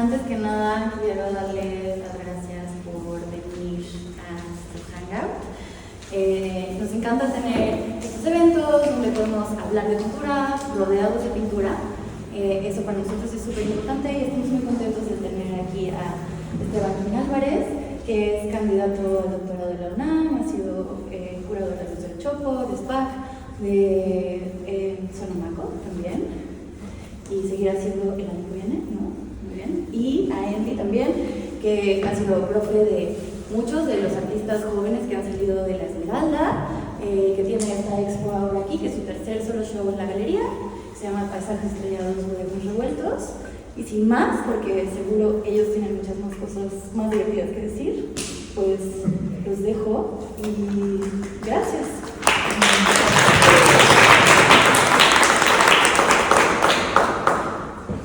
Antes que nada, quiero darles las gracias por venir a este Hangout. Nos encanta tener estos eventos donde podemos hablar de pintura, rodeados de pintura. Eso para nosotros es súper importante y estamos muy contentos de tener aquí a Esteban Álvarez, que es candidato al doctorado de la UNAM, ha sido curador de la del Chopo, de SPAC, de Sonamaco también, y seguirá siendo el año que viene, ¿no? Muy bien. Y a Andy también, que ha sido profe de muchos de los artistas jóvenes que han salido de la Esmeralda, que tiene esta expo ahora aquí, que es su tercer solo show en la galería, se llama Paisajes Estrellados Modernos Revueltos. Y sin más, porque seguro ellos tienen muchas más cosas más divertidas que decir, pues los dejo y gracias.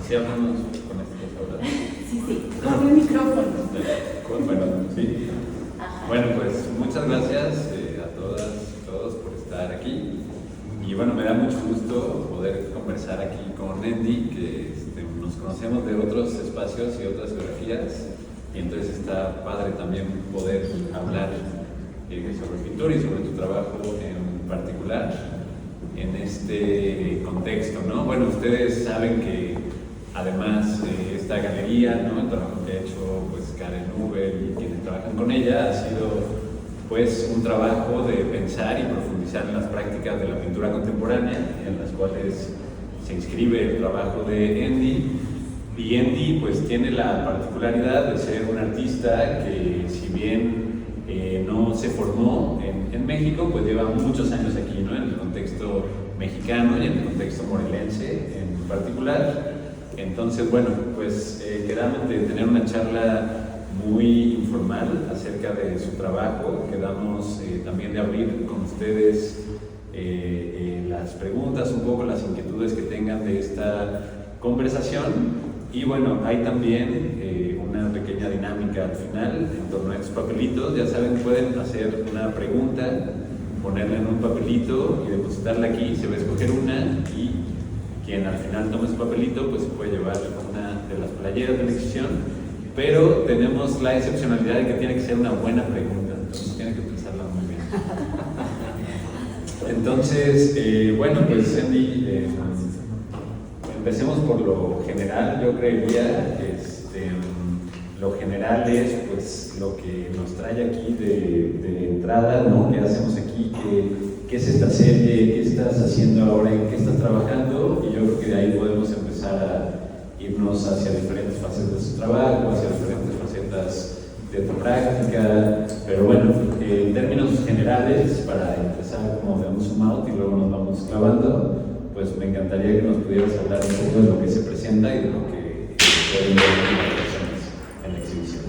¿Sí hablamos con estas horas? Sí, con el micrófono. Bueno, sí. Ajá. Bueno, pues muchas gracias a todas y todos por estar aquí. Y bueno, me da mucho gusto poder conversar aquí con Andy, que nos conocemos de otros espacios y otras geografías, y entonces está padre también poder hablar sobre pintura y sobre tu trabajo en particular en este contexto, ¿no? Bueno, ustedes saben que además esta galería, ¿no? El trabajo que ha hecho pues Karen Nubel y quienes trabajan con ella ha sido pues un trabajo de pensar y profundizar en las prácticas de la pintura contemporánea, en las cuales se inscribe el trabajo de Andy. Y Andy pues tiene la particularidad de ser un artista que, si bien no se formó en México, pues lleva muchos años aquí, ¿no? En el contexto mexicano y en el contexto morelense en particular. Entonces, bueno, pues quedamos de tener una charla muy informal acerca de su trabajo. Quedamos también de abrir con ustedes las preguntas, un poco las inquietudes que tengan de esta conversación. Y bueno, hay también una pequeña dinámica al final en torno a estos papelitos. Ya saben, pueden hacer una pregunta, ponerla en un papelito y depositarla aquí. Se va a escoger una y quien al final tome su papelito pues se puede llevar una de las playeras de la exhibición. Pero tenemos la excepcionalidad de que tiene que ser una buena pregunta, entonces tiene que pensarla muy bien. Entonces, bueno, pues Andy, empecemos por lo general. Yo creería que lo general es pues lo que nos trae aquí de entrada, ¿no? ¿Qué hacemos aquí? ¿Qué es esta serie? ¿Qué estás haciendo ahora? ¿En qué estás trabajando? Y yo creo que de ahí podemos empezar a irnos hacia diferentes fases de su trabajo, hacia diferentes facetas de tu práctica. Pero bueno, en términos generales, para empezar como de un zoom out y luego nos vamos clavando, pues me encantaría que nos pudieras hablar un poco de lo que se presenta y de lo que pueden ver las personas en la exhibición.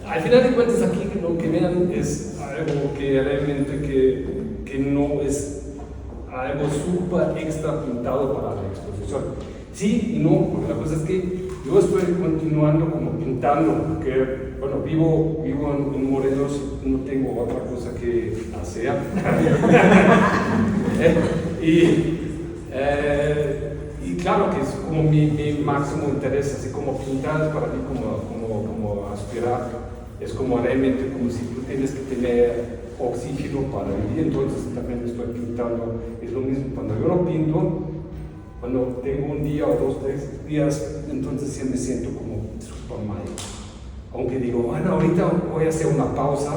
Al final de cuentas, aquí lo que vean es algo que realmente que no es algo súper extra pintado para la exposición. Sí y no, porque la cosa es que yo estoy continuando como pintando, porque bueno, vivo en Morelos, no tengo otra cosa que hacer. Y claro que es como mi máximo interés, así como pintar es para mí como aspirar, es como realmente como si tú tienes que tener oxígeno para vivir, entonces también estoy pintando. Es lo mismo cuando yo lo pinto, cuando tengo un día o 2, 3 días, entonces sí me siento como súper mal. Aunque digo, bueno, ahorita voy a hacer una pausa,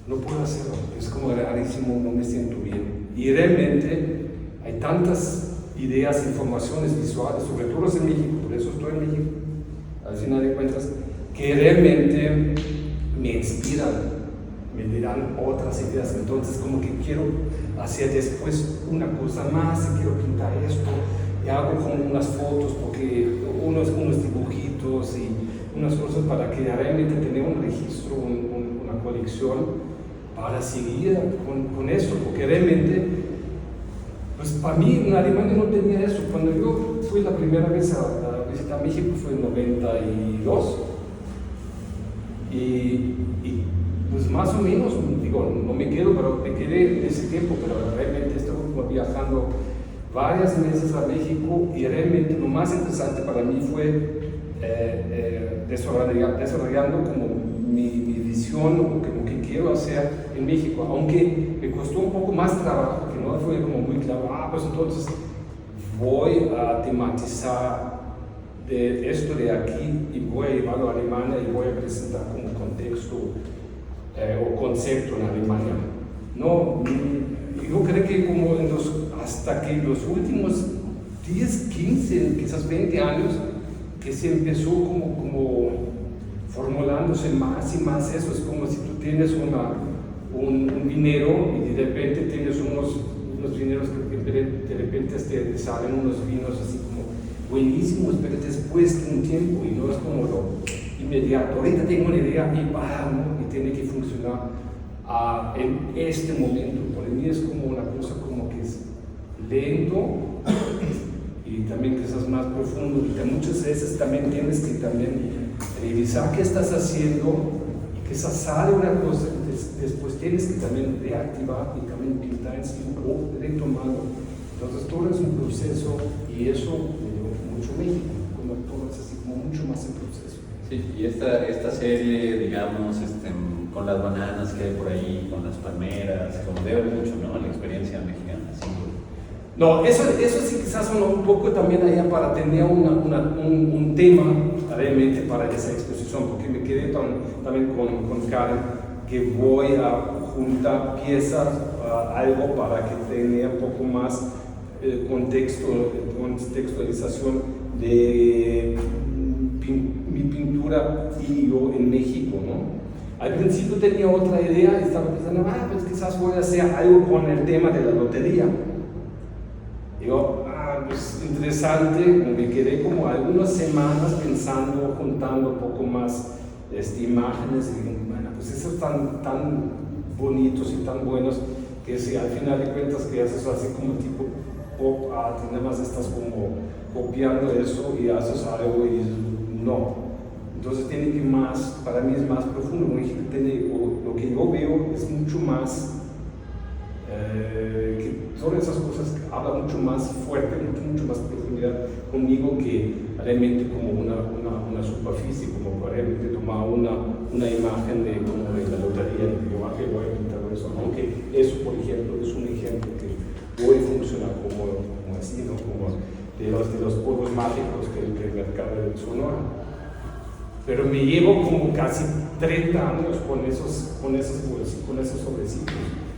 no puedo hacerlo, es como rarísimo, no me siento bien. Y realmente hay tantas ideas, informaciones visuales, sobre todo en México, por eso estoy en México, al final de cuentas, que realmente me inspiran, me dan otras ideas. Entonces como que quiero hacer después una cosa más, y quiero pintar esto, y hago como unas fotos, porque unos dibujitos y unas cosas para que realmente tener un registro, una colección para seguir con eso, porque realmente, pues para mí en Alemania no tenía eso. Cuando yo fui la primera vez a visitar México fue en 92, y pues más o menos, digo, no me quedo, pero me quedé en ese tiempo, pero realmente estuve viajando varios meses a México y realmente lo más interesante para mí fue desarrollando como mi visión o lo que quiero hacer en México, aunque me costó un poco más trabajo, que no fue como muy claro, pues entonces voy a tematizar de esto de aquí y voy a llevarlo a Alemania y voy a presentar como contexto o concepto en Alemania. No, yo creo que como hasta que los últimos 10, 15, quizás 20 años, que se empezó como formulándose más y más eso. Es como si tú tienes un vinero y de repente tienes unos vineros que de repente te salen unos vinos así como buenísimos, pero después de un tiempo y no es como lo inmediato. Ahorita tengo una idea y ¿no? Y tiene que funcionar en este momento. Para mí es como una cosa como que es lento y también quizás más profundo, y que muchas veces también tienes que revisar qué estás haciendo y quizás sale una cosa y después tienes que también reactivar y también pintar encima o retomarlo. Entonces todo es un proceso y eso me dio mucho México, como todo es así como mucho más en proceso. Sí, y esta serie, digamos, con las bananas que hay por ahí, con las palmeras, como debe mucho, ¿no? La experiencia mexicana, sin duda. No, eso sí quizás un poco también allá para tener un tema realmente para esa exposición, porque me quedé también con Karen que voy a juntar piezas, algo para que tenga un poco más contextualización de mi pintura y yo en México, ¿no? Al principio tenía otra idea y estaba pensando, pues quizás voy a hacer algo con el tema de la lotería. Digo, pues interesante, me quedé como algunas semanas pensando, juntando un poco más imágenes y digo, bueno, pues esos tan bonitos y tan buenos que si al final de cuentas que haces así como tipo pop art, nada más estás como copiando eso y haces algo y no. Entonces tiene que más, para mí es más profundo, lo que yo veo es mucho más que todas esas cosas hablan mucho más fuerte, mucho más profundidad conmigo que realmente como una superficie, como para tomar una imagen de la lotería, de que yo voy a pintar eso, aunque eso por ejemplo es un ejemplo que hoy funciona como así, ¿no? Como de los polvos mágicos del mercado de Sonora. Pero me llevo como casi 30 años con esos sobrecitos,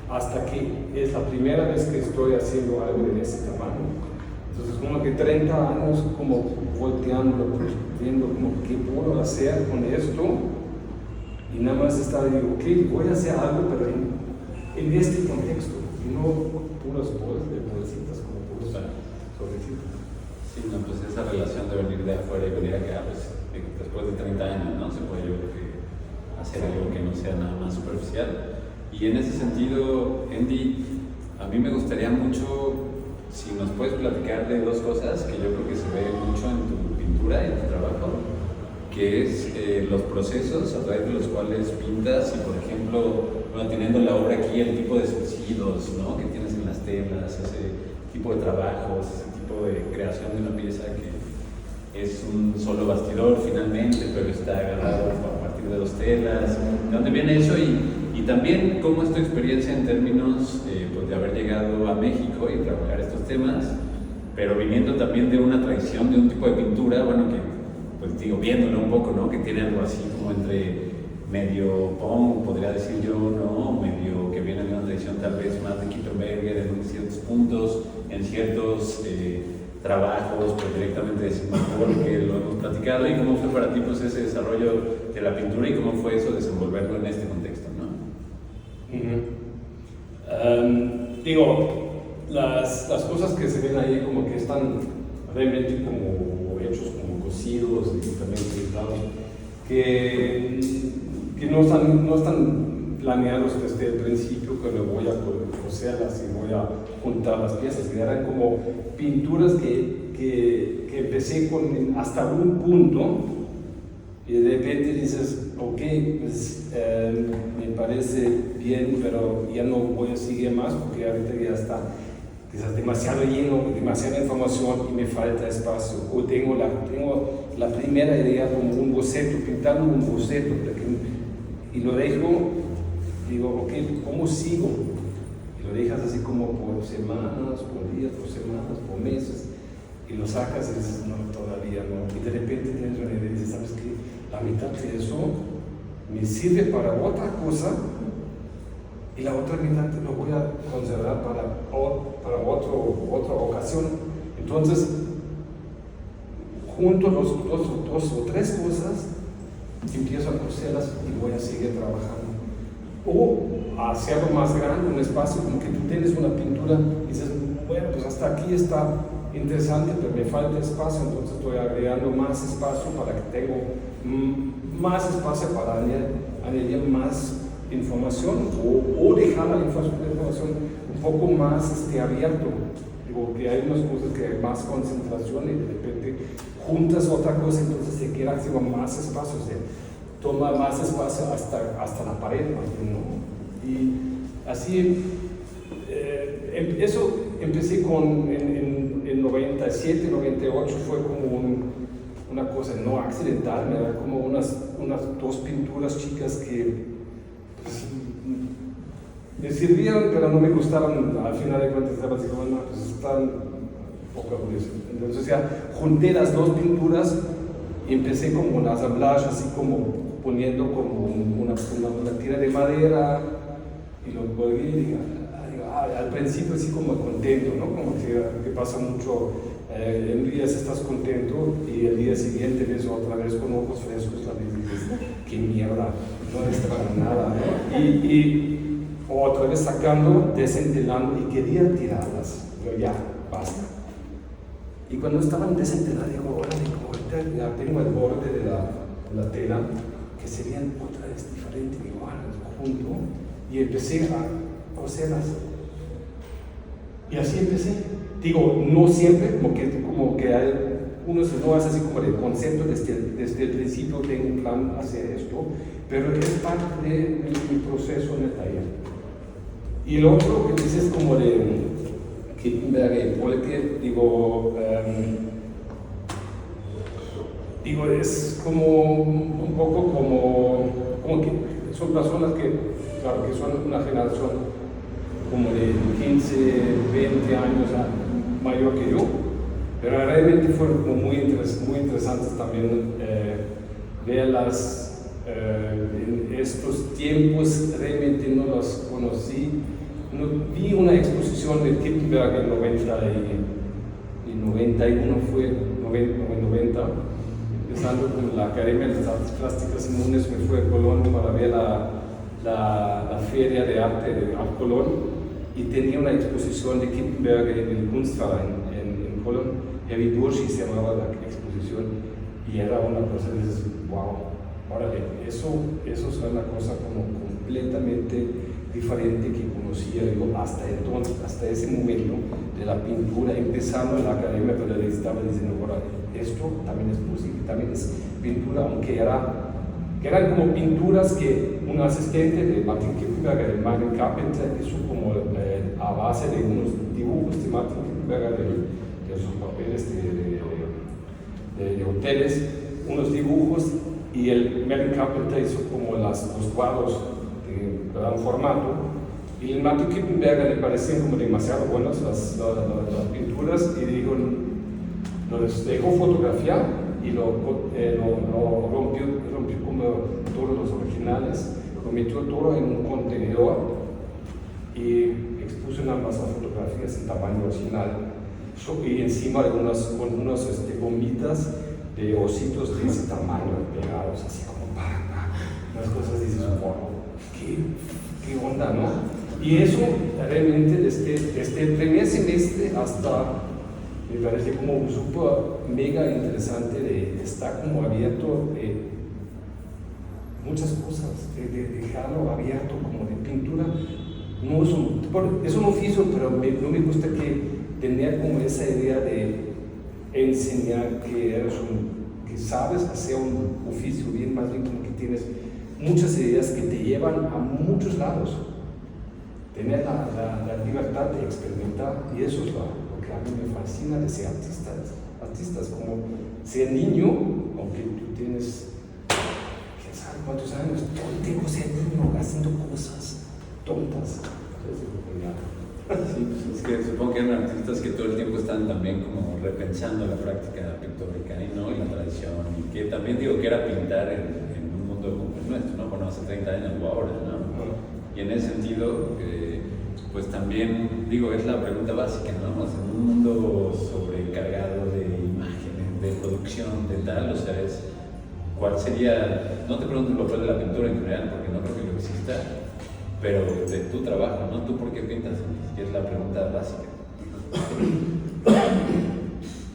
hasta que es la primera vez que estoy haciendo algo de ese tamaño. Entonces como que 30 años como volteando, viendo como qué puedo hacer con esto, y nada más estaba digo, ok, voy a hacer algo, pero en este contexto, y no puras bolsitas, como puros sobrecitos. Sí, no, pues esa relación de venir de afuera y venir acá, pues después de 30 años, ¿no? Se puede, yo creo que, hacer algo que no sea nada más superficial. Y en ese sentido, Andy, a mí me gustaría mucho, si nos puedes platicar de dos cosas que yo creo que se ve mucho en tu pintura, en tu trabajo, que es los procesos a través de los cuales pintas y, por ejemplo, bueno, teniendo la obra aquí, el tipo de surcidos, ¿no? Que tienes en las telas, ese tipo de trabajos, ese tipo de creación de una pieza que es un solo bastidor finalmente, pero está agarrado a partir de dos telas. ¿De dónde viene eso? Y también, ¿cómo es tu experiencia en términos pues de haber llegado a México y trabajar estos temas, pero viniendo también de una tradición, de un tipo de pintura, bueno, que, pues digo, viéndolo un poco, ¿no? Que tiene algo así como entre medio punk, podría decir yo, ¿no? Medio que viene de una tradición tal vez más de Kippenberger en ciertos puntos, en ciertos trabajos, pues directamente de Simón, que lo hemos platicado. ¿Y cómo fue para ti pues ese desarrollo de la pintura y cómo fue eso desenvolverlo en este contexto, ¿no? Digo, las cosas que se ven ahí como que están realmente como hechos como cosidos y también pintados, que no están planeados desde el principio, que me voy a coserlas y voy a juntar las piezas, que eran como pinturas que empecé con hasta un punto y de repente dices, ok, pues me parece bien, pero ya no voy a seguir más porque ahorita ya está. quizás demasiado lleno, demasiada información y me falta espacio. O tengo la primera idea como un boceto, pintando un boceto, y lo dejo, digo, ok, ¿cómo sigo? Y lo dejas así como por semanas, por días, por semanas, por meses, y lo sacas y dices, no, todavía no. Y de repente tienes una idea y dices, ¿sabes qué? La mitad de eso me sirve para otra cosa y la otra mitad lo voy a conservar para otra ocasión. Entonces, junto dos o tres cosas, empiezo a coserlas y voy a seguir trabajando. O a hacerlo más grande, un espacio, como que tú tienes una pintura y dices, bueno, pues hasta aquí está interesante, pero me falta espacio, entonces estoy agregando más espacio para que tenga más espacio para añadir más información o dejar la información un poco más abierto. Digo que hay unas cosas que hay más concentración y de repente juntas otra cosa, entonces se queda más espacio, toma más espacio hasta la pared, ¿no? Y así, eso empecé en 97, 98, fue como una cosa no accidental, ¿verdad? Como unas dos pinturas chicas que pues, me sirvieron, pero no me gustaron. Al final de cuentas estaba así como, no, pues están poco aburridas. Entonces ya junté las dos pinturas y empecé como un assemblage, así como poniendo como una tira de madera y lo colgué y dije, al principio así como contento, ¿no? Como que pasa mucho, en días estás contento y el día siguiente ves otra vez con ojos frescos la vez y dices, qué mierda, no es para nada, ¿no? Y otra vez sacando, desentelando y quería tirarlas, pero ya, basta. Y cuando estaban desenteladas, digo, ahorita ya tengo el borde de la tela, que serían otra vez diferente, digo, junto, y empecé a coserlas. Y así empecé. Digo, no siempre, como que hay unos no hace así como el concepto desde el principio tengo un plan hacer esto, pero es parte de mi proceso en el taller. Y el otro que dices como de Kippenberger, digo, es como un poco como que son personas que, claro, que son una generación como de 15, 20 años mayor que yo, pero realmente fueron como muy interesantes también verlas en estos tiempos. Realmente no las conocí. Vi una exposición de Kippenberger en 91, fue 90, empezando con la Academia de las Artes Plásticas y Lunes, me fui a Colón para ver la Feria de Arte de Colón, y tenía una exposición de Kippenberger en el Kunstverein en Colón. Heavy Durshi se llamaba la exposición, y era una cosa que dices, wow, órale, eso es una cosa como completamente diferente que conocía yo hasta entonces, hasta ese momento de la pintura, empezando en la academia, pero le estaba diciendo, órale, esto también es música, también es pintura, aunque eran como pinturas que un asistente de Martin Kippenberger, de Martin Carpenter, hizo como a base de unos dibujos de Martin Kippenberger, de sus papeles de hoteles, unos dibujos, y el Martin Carpenter hizo como los cuadros de gran formato, y el Martin Kippenberger le parecían como demasiado buenas las pinturas, y dijo, los dejó fotografiar y lo rompió como todos los originales, lo metió todo en un contenedor y expuso en ambas las fotografías en tamaño original, y encima de unas gomitas de ositos de ese tamaño pegados así como unas cosas, dices, wow, qué onda, ¿no? Y eso realmente desde el primer semestre hasta, me parece como súper mega interesante, de estar como abierto muchas cosas, de dejarlo abierto como de pintura. No es un oficio, pero no me gusta que tener como esa idea de enseñar que sabes hacer un oficio bien, más bien como que tienes muchas ideas que te llevan a muchos lados. tener la libertad de experimentar, y eso es lo que a mí me fascina de ser artistas, como ser niño, aunque tú tienes, quién sabe cuántos años, todo el tiempo ser niño, haciendo cosas tontas. Sí, pues es que supongo que eran artistas que todo el tiempo están también como repensando la práctica pictórica y no, y la tradición, y que también digo que era pintar en un mundo como el nuestro, ¿no? Bueno, hace 30 años o ahora, ¿no? Y en ese sentido, pues también, digo, es la pregunta básica, ¿no? O sea, en un mundo sobrecargado de imágenes, de producción, de tal, o sea, ¿cuál sería? No te pregunto lo cual de la pintura en general, porque no creo que lo exista, pero de tu trabajo, ¿no? ¿Tú por qué pintas? Que es la pregunta básica.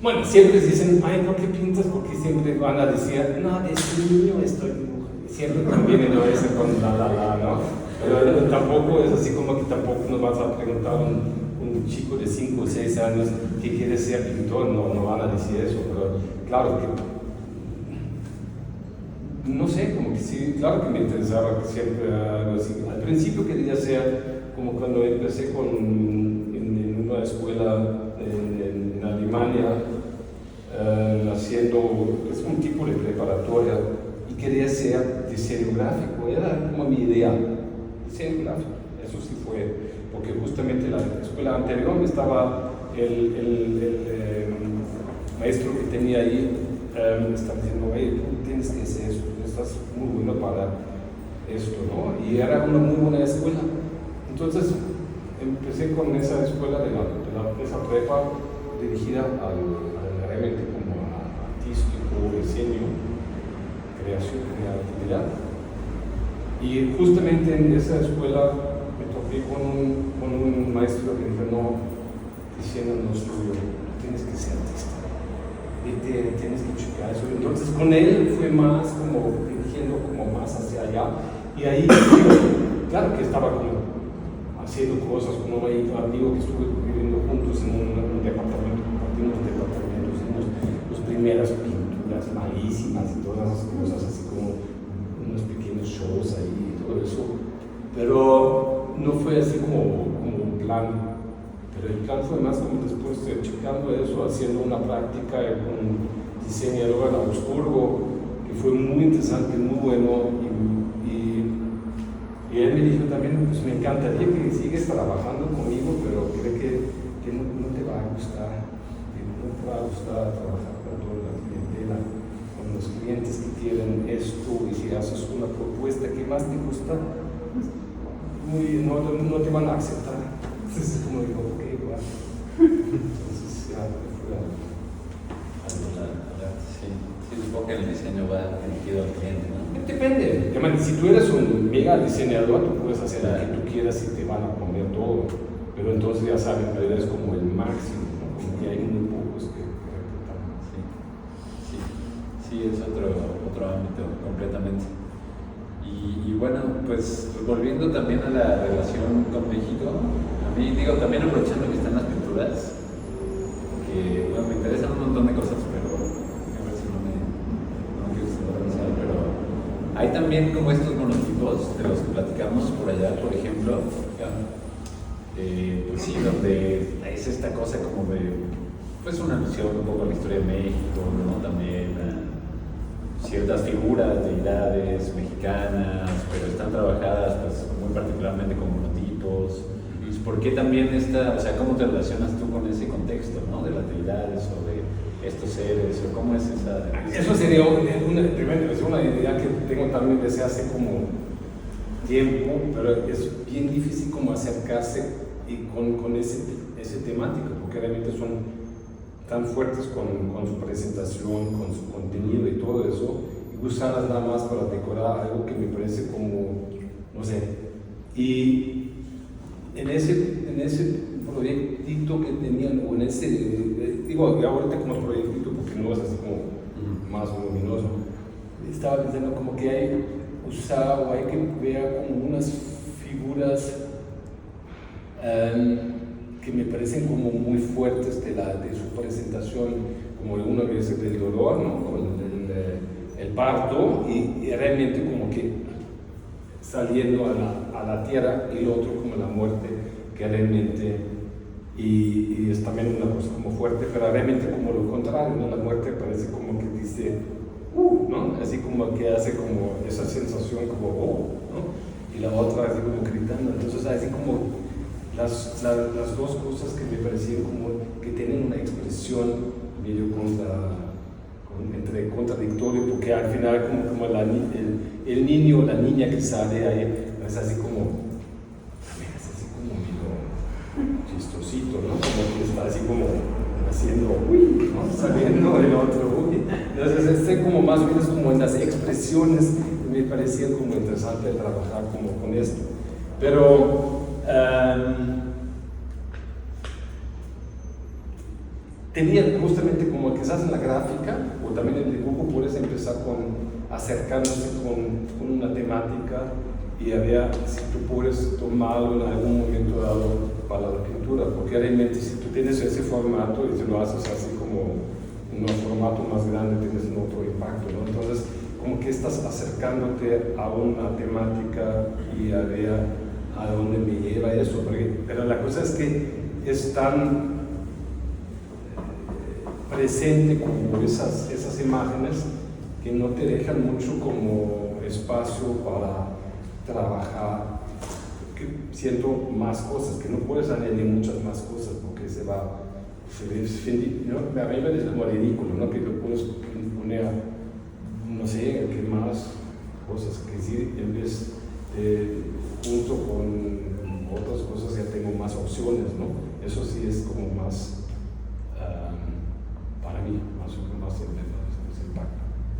Bueno, siempre dicen, ay, ¿por qué pintas? Porque siempre van a decir, no, desde niño estoy dibujando. Siempre también no es con ¿no? Pero tampoco es así como que tampoco nos vas a preguntar a un chico de 5 o 6 años que quiere ser pintor, no van a decir eso, pero claro que no sé, como que sí, claro que me interesaba que siempre algo así. Al principio quería ser, como cuando empecé en una escuela en Alemania, haciendo, es un tipo de preparatoria, y quería ser diseño gráfico, era como mi idea, diseño gráfico. Eso sí fue, porque justamente la escuela anterior estaba el maestro que tenía ahí, estaba diciendo, hey, tú tienes que hacer eso, estás muy bueno para esto, ¿no? Y era una muy buena escuela. Entonces empecé con esa escuela de esa prepa dirigida realmente como a artístico, diseño, creación, creatividad. Y justamente en esa escuela me topé con un maestro que dijo, no, diciéndonos, tienes que ser artista. Tienes que checar eso. Entonces con él fue más como dirigiendo como más hacia allá, y ahí claro que estaba como haciendo cosas con un amigo que estuve viviendo juntos en un departamento, compartimos departamentos, hicimos las primeras pinturas malísimas y todas esas cosas, así como unos pequeños shows ahí y todo eso, pero no fue así como un plan. Pero el plan fue más como después de checando eso, haciendo una práctica con un diseñador en Augsburgo, que fue muy interesante, muy bueno, y él me dijo también, pues me encantaría que sigues trabajando conmigo, pero creo que no te va a gustar, que no te va a gustar trabajar con toda la clientela, con los clientes que quieren esto, y si haces una propuesta que más te gusta, no te van a aceptar. Entonces, como digo, ok, bueno. Entonces, ya, Sí, supongo que el diseño va dirigido al cliente, ¿no? Depende. Si tú eres un mega diseñador, tú puedes hacer lo que tú quieras y te van a poner todo. Pero entonces ya saben, pero eres como el máximo, ¿no? Como que hay muy pocos que reputan. Sí, es otro ámbito completamente. Y bueno, pues volviendo también a la relación con México, a mí digo, también aprovechando que están las pinturas, que bueno, me interesan un montón de cosas, pero a ver si no me quiero centralizar, pero hay también como estos monotipos de los que platicamos por allá, por ejemplo, pues sí, donde es esta cosa como de, pues una alusión un poco a la historia de México, ¿no? También ciertas figuras, deidades mexicanas, pero están trabajadas pues, muy particularmente como monotipos. ¿Por qué también o sea, cómo te relacionas tú con ese contexto, ¿no? De las deidades o de estos seres, o cómo es esa... Eso sería una idea que tengo también desde hace como tiempo, pero es bien difícil como acercarse y con ese temático, porque realmente son tan fuertes con su presentación, con su contenido y todo eso, y usarlas nada más para decorar algo que me parece como, no sé. Y en ese proyectito que tenían, o en ese, digo ahorita como proyectito porque no es así como más luminoso, estaba pensando como que hay que ver como unas figuras que me parecen como muy fuertes de su presentación, como una vez del dolor, ¿no? El parto, y realmente como que saliendo a a la tierra, y lo otro como la muerte, que realmente, y es también una cosa como fuerte, pero realmente como lo contrario, ¿no? La muerte parece como que dice, ¿no? Así como que hace como esa sensación como, ¿no? Y la otra así como gritando. Entonces así como las dos cosas que me parecían como que tienen una expresión medio entre contradictorio, porque al final como el niño o la niña que sale ahí es así como medio chistosito, ¿no? Como que está así como haciendo, ¿no? Saliendo el otro, Entonces como más o menos como en las expresiones me parecía como interesante trabajar como con esto. Pero tenía justamente como quizás en la gráfica o también en el dibujo puedes empezar acercándose con una temática, y había, si tú puedes tomarlo en algún momento dado para la pintura, porque realmente si tú tienes ese formato y si lo haces así como en un formato más grande tienes un otro impacto, ¿no? Entonces como que estás acercándote a una temática y a ver a dónde me lleva eso, pero la cosa es que es tan presente como esas imágenes que no te dejan mucho como espacio para trabajar, que siento más cosas, que no puedes añadir muchas más cosas porque se ve, ¿no? A mí me parece como ridículo, ¿no? Que lo puedes poner, no sé, qué más cosas que sí, en vez junto con otras cosas ya tengo más opciones, ¿no? Eso sí es como más para mí, más impacto.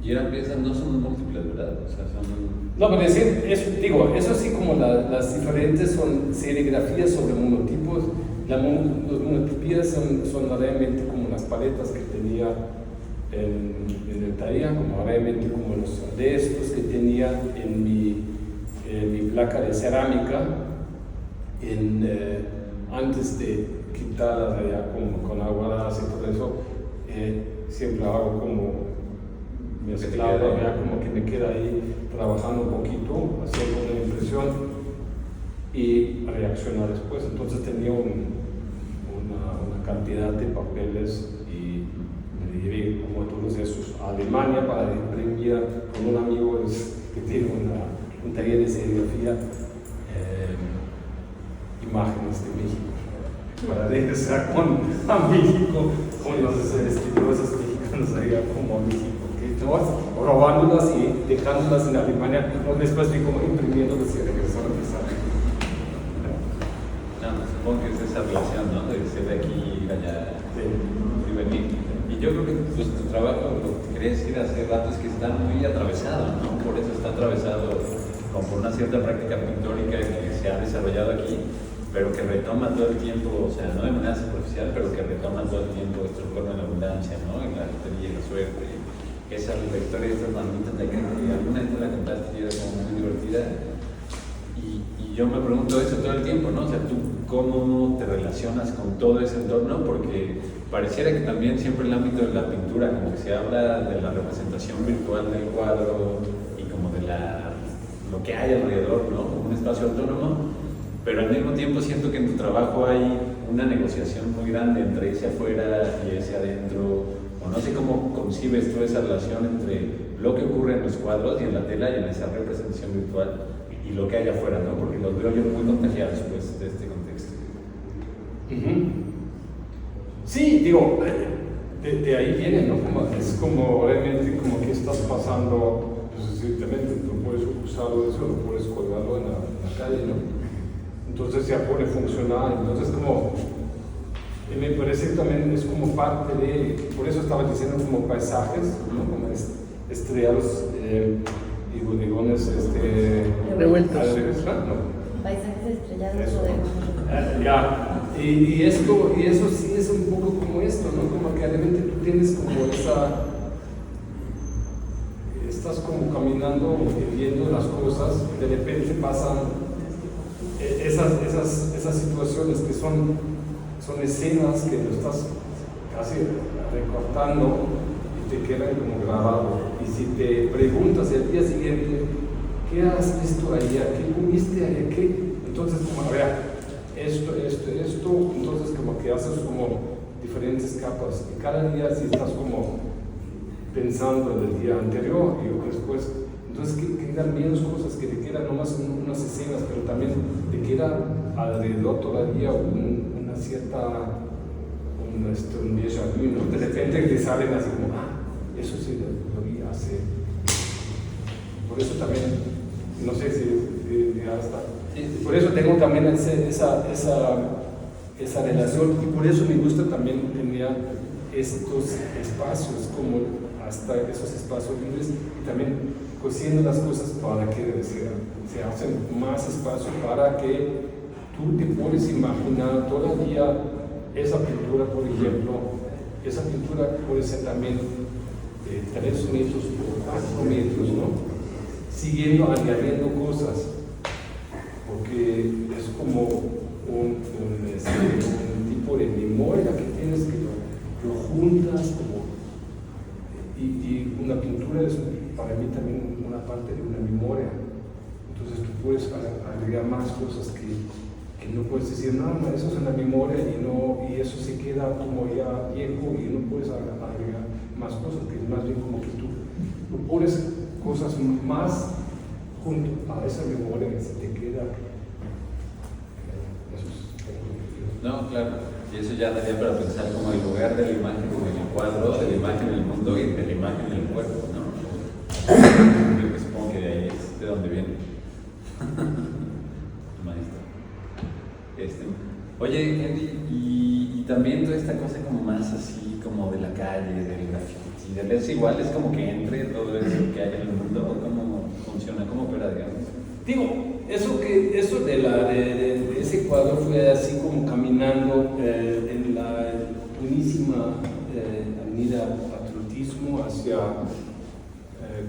Y eran piezas, no son múltiples, ¿verdad? O sea, son... No, pero decir, eso sí como las diferentes son serigrafías sobre monotipos. Los monotipías son realmente como las paletas que tenía en el taller, como realmente como los de estos que tenía en mi placa de cerámica, antes de quitarlas allá con aguadas y todo eso, siempre hago como mezclado, ya como que me queda ahí trabajando un poquito, haciendo una impresión y reaccionar después. Entonces tenía una cantidad de papeles y me llevé como todos esos a Alemania para imprimir con un amigo que tiene un taller de serigrafía, imágenes de México, para regresar a México con los estudiosos mexicanos allá como a México. Robándolas y dejándolas en Alemania, después vi como imprimiéndolas y regresando a empezar. No, supongo que es esa relación, ¿no? De ser de aquí y allá, y venir. Y yo creo que pues, tu trabajo, lo que quería decir hace rato es que está muy atravesado, ¿no? Por eso está atravesado como por una cierta práctica pictórica que se ha desarrollado aquí, pero que retoma todo el tiempo, o sea, no de manera superficial, pero que retoma todo el tiempo esto en la abundancia, ¿no? En la lotería y la suerte. Esa es la historia de estas manitas de acá, que alguna vez me la contaste y era como muy divertida. Y yo me pregunto eso todo el tiempo, ¿no? O sea, ¿tú cómo te relacionas con todo ese entorno? Porque pareciera que también siempre el ámbito de la pintura, como que se habla de la representación virtual del cuadro y como de lo que hay alrededor, ¿no? Como un espacio autónomo, pero al mismo tiempo siento que en tu trabajo hay una negociación muy grande entre ese afuera y ese adentro. O no sé cómo concibes tú esa relación entre lo que ocurre en los cuadros y en la tela y en esa representación virtual y lo que hay afuera, ¿no? Porque los veo yo muy contagiados pues, de este contexto. Sí, digo, de ahí viene, ¿no? Es como realmente como que estás pasando, pues evidentemente no puedes usarlo eso, no puedes colgarlo en la calle, ¿no? Entonces ya puede funcionar, entonces como... me parece que también es como parte de, por eso estaba diciendo como paisajes, ¿no? Como estrellados y bodegones revueltos. ¿No? Paisajes estrellados, bodegones. Ya, y eso sí es un poco como esto, ¿no? Como que realmente tú tienes como estás como caminando y viendo las cosas, de repente pasan esas situaciones que son escenas que lo estás casi recortando y te quedan como grabado. Y si te preguntas el día siguiente ¿qué has visto ayer? ¿Qué comiste ayer? ¿Qué? Entonces, como, a ver, esto, entonces como que haces como diferentes capas. Y cada día si estás como pensando en el día anterior y después, entonces que quedan menos cosas, que te quedan nomás unas escenas, pero también te queda alrededor todavía una cierta, un déjà vu, ¿no? De repente te salen así como, eso sí lo vi hace. Por eso también, no sé si ya está. Por eso tengo también esa relación, y por eso me gusta también tener estos espacios, como hasta esos espacios libres, y también cosiendo las cosas para que se hacen más espacio para que tú te puedes imaginar todavía esa pintura, por ejemplo. Esa pintura puede ser también 3 metros por 4 metros, ¿no? Siguiendo añadiendo cosas, porque es como un tipo de memoria que tienes, que lo juntas como, y una pintura es para mí también una parte de una memoria. Entonces tú puedes agregar más cosas que no puedes decir, no, eso es una memoria, y eso se queda como ya viejo y no puedes agregar más cosas, que es más bien como que tú pones cosas más junto a esa memoria que se te queda. No, claro, y eso ya daría para pensar como el lugar de la imagen en el cuadro, de la imagen en el mundo y de la imagen en el cuerpo, ¿no? Yo supongo que de ahí es de donde viene. Maestro. Oye, Andy, y también toda esta cosa como más así, como de la calle, del graffiti, ¿es igual? ¿Es como que entre todo eso que hay en el mundo? ¿O cómo funciona? ¿Cómo opera, digamos? Digo, eso de ese cuadro fue así como caminando en la buenísima avenida Patriotismo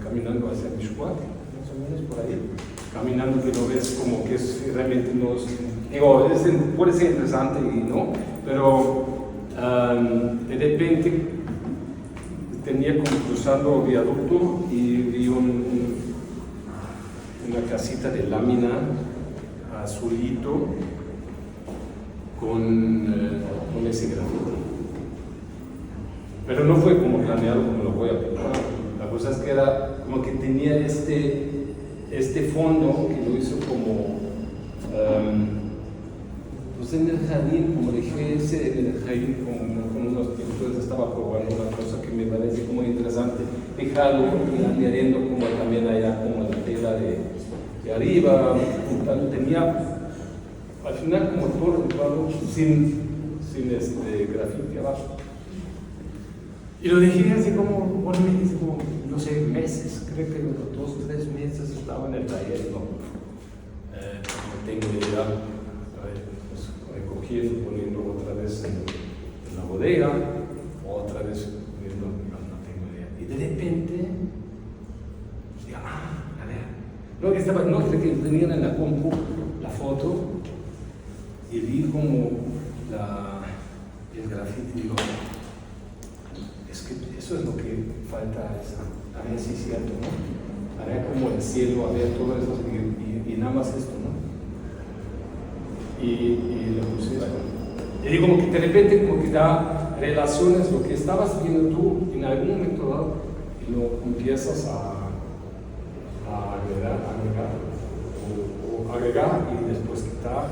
caminando hacia Mixcoac, más o menos por ahí, caminando, que lo ves como que es realmente digo, puede ser interesante y no, pero de repente tenía como cruzando viaducto y vi una casita de lámina azulito con ese grafiti. Pero no fue como planeado como lo voy a pintar. La cosa es que era como que tenía este fondo que lo hizo como pues en el jardín, como dejé en el jardín con unos pintores, estaba probando una cosa que me parece como interesante, dejarlo y añadiendo como también allá como la tela de arriba, tenía al final como todo el cuadro sin grafiti abajo. Y lo dejé así como, no sé, meses, creo que 2 o 3 meses estaba en el taller, no tengo idea, pues, recogiendo, poniendo otra vez en la bodega, otra vez viendo, no tengo idea. Y de repente, digo, a ver, no, que tenían en la compu la foto y vi como el grafiti, digo, es que eso es lo que falta, a ver si es cierto, ¿no? A ver como el cielo, a ver todo eso, y nada más esto, ¿no? Y le puse eso. Y digo, como que de repente como que da relaciones, lo que estabas viendo tú en algún momento dado, y lo empiezas a agregar y después quitar,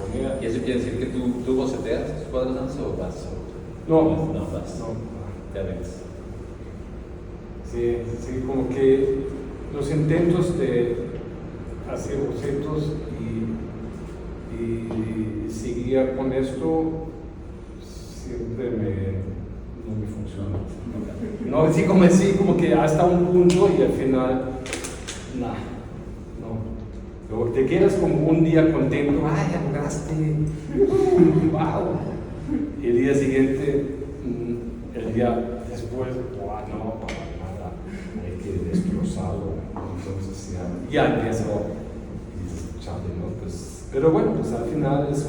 poner. ¿Y eso quiere decir que tú boceteas tus cuadros o vas? No, vas. No. Ya ves. Sí, como que los intentos de hacer bocetos y seguir con esto siempre no me funciona. No, así como que hasta un punto y al final, no. Luego te quedas como un día contento, ya lograste, wow. Y el día siguiente, el día después, no, para nada, hay que destrozarlo. Entonces ya empiezo y dices, chale, ¿no? Pues, pero bueno, pues al final es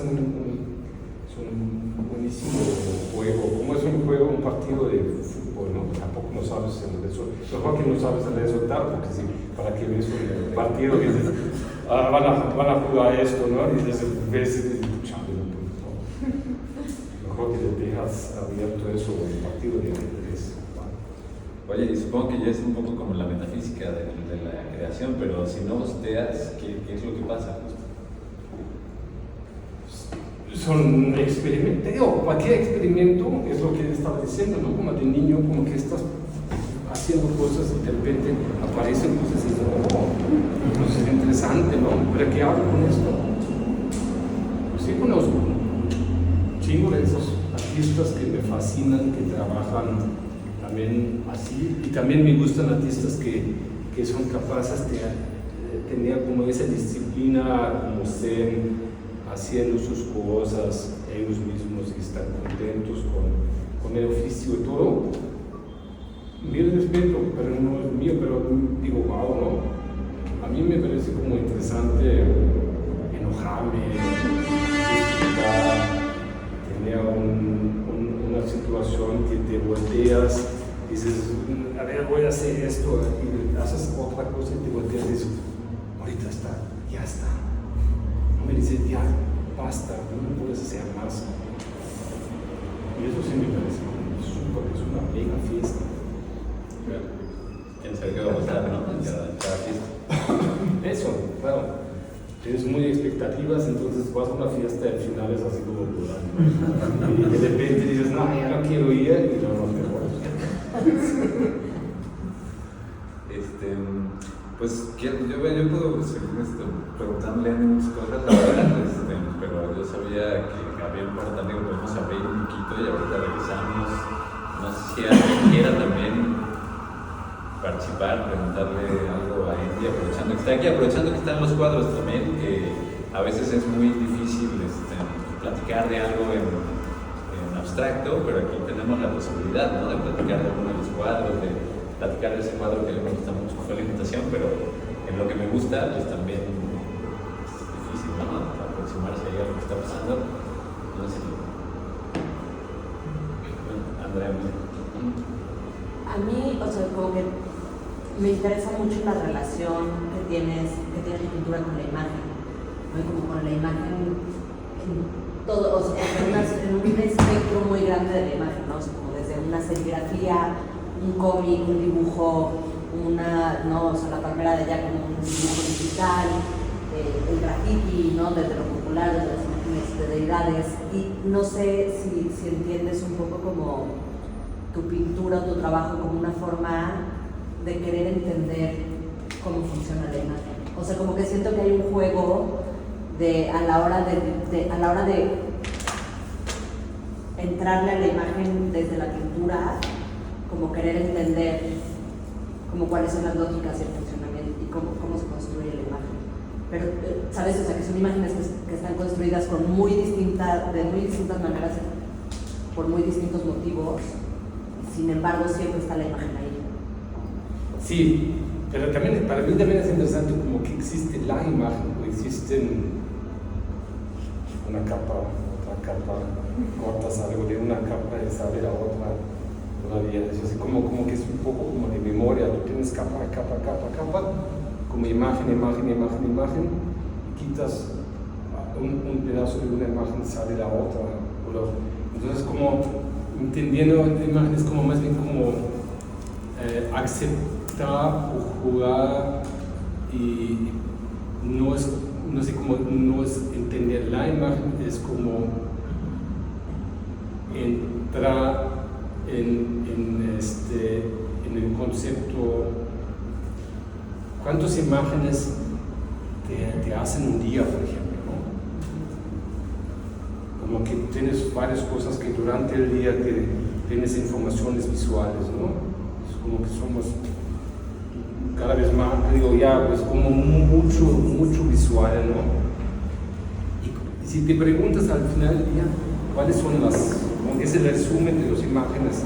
un buenísimo juego. Como es un juego, un partido de fútbol, ¿no? Tampoco no sabes el resultado. Mejor que no sabes el resultado, porque sí, para que ves un partido que dices, van a jugar esto, ¿no? Y dices, ves y dices, chale, no. Mejor que te dejas abierto eso, el partido de ajedrez. Oye, y supongo que ya es un poco como la metafísica de la creación, pero si no bosteas, ¿qué es lo que pasa? Son experimentos, cualquier experimento es lo que estaba diciendo, ¿no? Como de niño, como que estás haciendo cosas y de repente aparecen cosas y dices, oh, pues es interesante, ¿no? ¿Pero qué hago con esto? Pues sí conozco chingo de esos artistas que me fascinan, que trabajan también así, y también me gustan artistas que son capaces de tener como esa disciplina, como zen, haciendo sus cosas ellos mismos y están contentos con el oficio y todo. Mi respeto, pero no es mío, pero digo, wow, ¿no? A mí me parece como interesante enojarme, disfrutar, tener una situación que te volteas, dices, a ver, voy a hacer esto, y haces otra cosa y te volteas y dices, ahorita está, ya está. Me dice, ya, basta, no puedes hacer más. Y eso sí me parece súper, es una mega fiesta. ¿Quién sabe qué va a pasar, no? Cada fiesta. Eso, claro. Tienes muy expectativas, entonces vas a una fiesta y al final es así como y de repente dices, no, ya no quiero ir, y no mejor. Pues yo puedo seguir preguntándole muchas cosas, la verdad, pero yo sabía que había un par también que podemos abrir un poquito y ahorita regresamos. No sé si alguien quiera también participar, preguntarle algo a Andy, aprovechando que está aquí, aprovechando que están los cuadros también, que a veces es muy difícil platicar de algo en abstracto, pero aquí tenemos la posibilidad, ¿no? De platicar de uno de los cuadros, de platicar de ese cuadro que me gusta mucho, fue la invitación, pero en lo que me gusta, pues también es difícil, ¿no? Aproximarse ahí a lo que está pasando. No sé. Bueno, Andrea. A mí, o sea, como que me interesa mucho la relación que tiene tu pintura con la imagen, ¿no? Y como con la imagen en todo, o sea, en un espectro muy grande de la imagen, ¿no? O sea, como desde una serigrafía, un cómic, un dibujo, ¿no? O sea, la palmera de allá como un dibujo digital, el graffiti, ¿no? Desde lo popular, desde las imágenes de deidades, y no sé si entiendes un poco como tu pintura o tu trabajo como una forma de querer entender cómo funciona la imagen. O sea, como que siento que hay un juego a la hora de entrarle a la imagen desde la pintura, como querer entender como cuáles son las lógicas y el funcionamiento y cómo se construye la imagen. Pero, ¿sabes? O sea, que son imágenes que están construidas de muy distintas maneras, por muy distintos motivos. Sin embargo, siempre está la imagen ahí. Sí, pero también, para mí también es interesante como que existe la imagen, o existen una capa, otra capa, cortas algo de una capa y sale la otra todavía. Es así como que es un poco como de memoria, tú tienes capa, como imagen, y quitas un pedazo de una imagen, sale la otra. Entonces como entendiendo la imagen es como más bien como aceptar o jugar, y no es entender la imagen, es como entrar en el concepto. ¿Cuántas imágenes te hacen un día, por ejemplo, ¿no? Como que tienes varias cosas que durante el día tienes informaciones visuales, ¿no? Es como que somos cada vez más, digo ya, pues como mucho visual, ¿no? Y si te preguntas al final del día, ¿cuáles son como que es el resumen de las imágenes?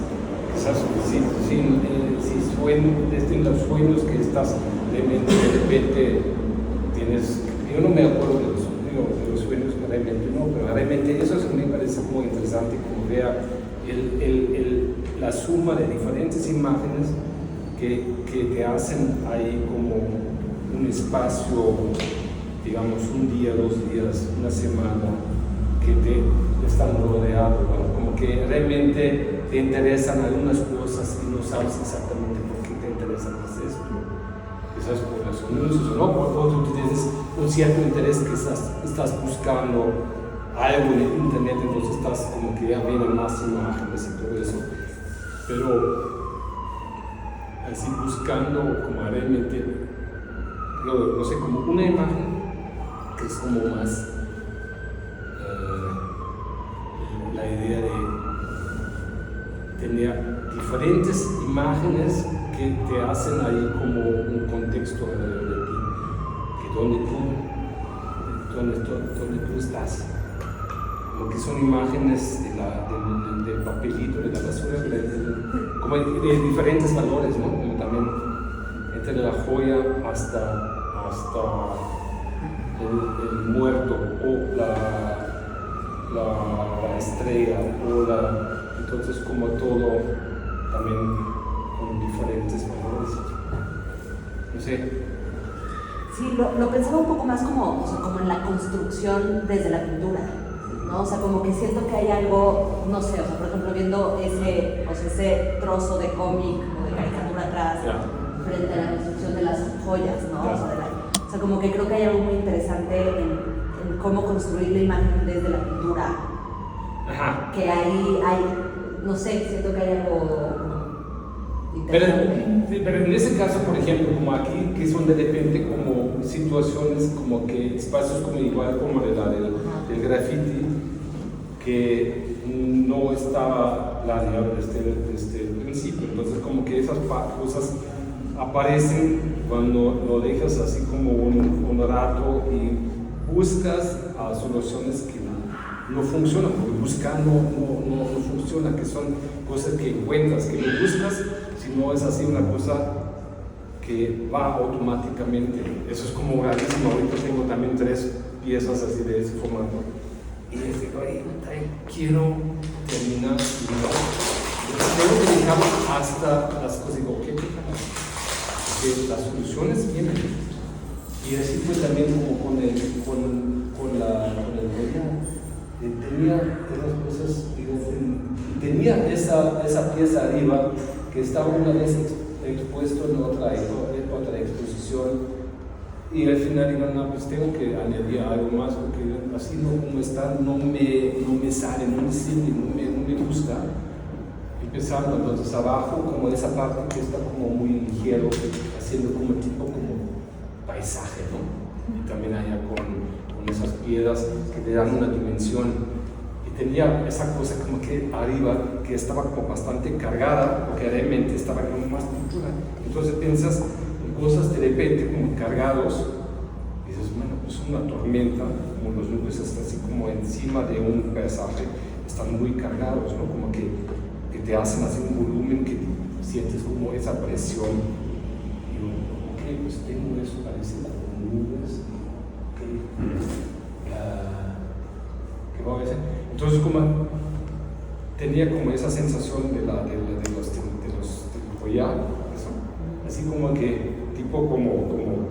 Quizás si desde los sueños que estás de repente tienes, yo no me acuerdo de los sueños realmente, ¿no? pero realmente eso me parece como interesante, como vea la suma de diferentes imágenes que te hacen ahí como un espacio, digamos, un día, 2 días, una semana, que te están rodeados, ¿no? Como que realmente te interesan algunas cosas y no sabes exactamente por qué te interesan esto. Quizás por los anuncios o no, por tú tienes un cierto interés que estás buscando algo en internet, entonces estás como que ya vienen más imágenes y todo eso. Pero así buscando como realmente, no sé, como una imagen que es como más la idea de tener diferentes imágenes que te hacen ahí como un contexto alrededor de ti, que donde tú estás, como que son imágenes del papelito, de la basura, como de diferentes valores, ¿no? Como también entre la joya hasta el muerto o la estrella entonces como todo también con diferentes valores, no sé. Sí, lo pensaba un poco más como, o sea, como en la construcción desde la pintura, ¿no? O sea, como que siento que hay algo, no sé, o sea, por ejemplo, viendo ese trozo de cómic o de caricatura atrás, frente a la construcción de las joyas, ¿no? O sea, como que creo que hay algo muy interesante en cómo construir la imagen desde la pintura. Ajá. Que ahí hay, no sé, siento que hay algo interesante. Pero en ese caso, por ejemplo, como aquí, que son de repente como situaciones, como que espacios como igual como del graffiti, que no estaba planeado desde el principio, entonces como que esas cosas aparecen cuando lo dejas así como un rato y buscas soluciones que no funcionan, porque buscando no funciona, que son cosas que encuentras, que no buscas, sino es así una cosa que va automáticamente. Eso es como rarísimo. Ahorita tengo también 3 piezas así de ese formato y les digo, quiero terminar y tengo que dejar hasta las cosas, digo, ¿qué dejamos? Porque las soluciones vienen. Y así fue también como con el tenía esas cosas, tenía esa pieza arriba que estaba una vez expuesto en otra exposición, y al final digo, no, pues tengo que añadir algo más, porque así como está, no me sale, no me sirve, no me gusta. Empezando entonces abajo, como esa parte que está como muy ligero, haciendo como tipo como paisaje, ¿no? Y también allá con esas piedras que te dan una dimensión. Y tenía esa cosa como que arriba, que estaba como bastante cargada, porque realmente estaba como más pintura. Entonces piensas en cosas de repente como cargados, y dices, bueno, pues una tormenta, como los nubes están así como encima de un paisaje, están muy cargados, ¿no? Como que te hacen así un volumen que sientes como esa presión. Y yo, ok, pues tengo eso, parece como nubes, ¿qué va a hacer? Entonces como tenía como esa sensación de los collar, así como que tipo como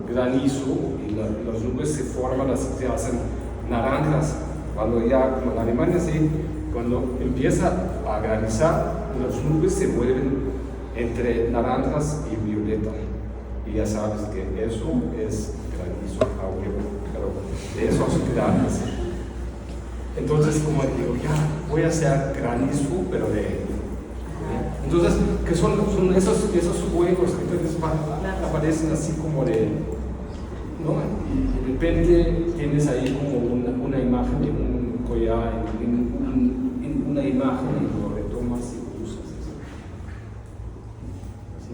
granizo, y las nubes se forman así, se hacen naranjas, cuando ya como en Alemania así, cuando empieza a granizar, las nubes se vuelven entre naranjas y violeta, y ya sabes que eso es granizo a huevo, pero de esos grandes. Entonces como digo, ya voy a hacer granizo, pero entonces que son esos juegos que entonces aparecen así como ¿no? Y de repente tienes ahí como una imagen de un collar, una imagen, y lo retomas y lo usas así.